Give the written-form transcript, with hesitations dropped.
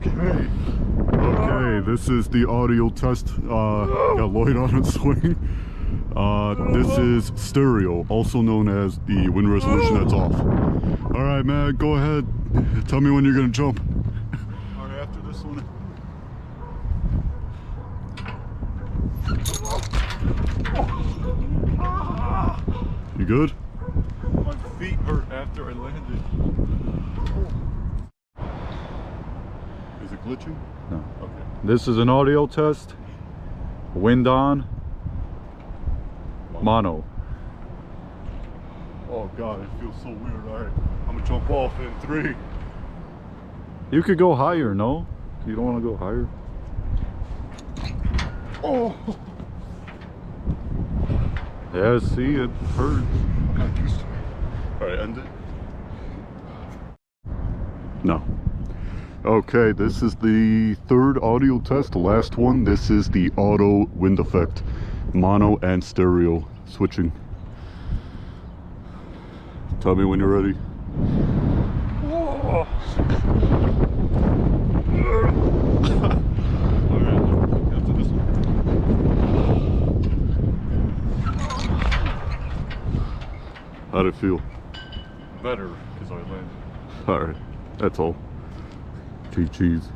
Okay, this is the audio test. Got Lloyd on a swing. This is stereo, also known as the wind resolution that's off. Alright, man, go ahead. Tell me when you're gonna jump. Alright, after this one. You good? My feet hurt after I landed. Is it glitching? No. Okay. This is an audio test. Wind on. Mono. Oh god, it feels so weird. Alright, I'm gonna jump off in 3. You could go higher, no? You don't want to go higher? Oh! Yeah, see, it hurts. Alright, end it. No. Okay, this is the 3rd audio test, the last one. This is the auto wind effect. Mono and stereo switching. Tell me when you're ready. Oh. Alright, after this one. How'd it feel? Better, because I landed. Alright, that's all. Cheese.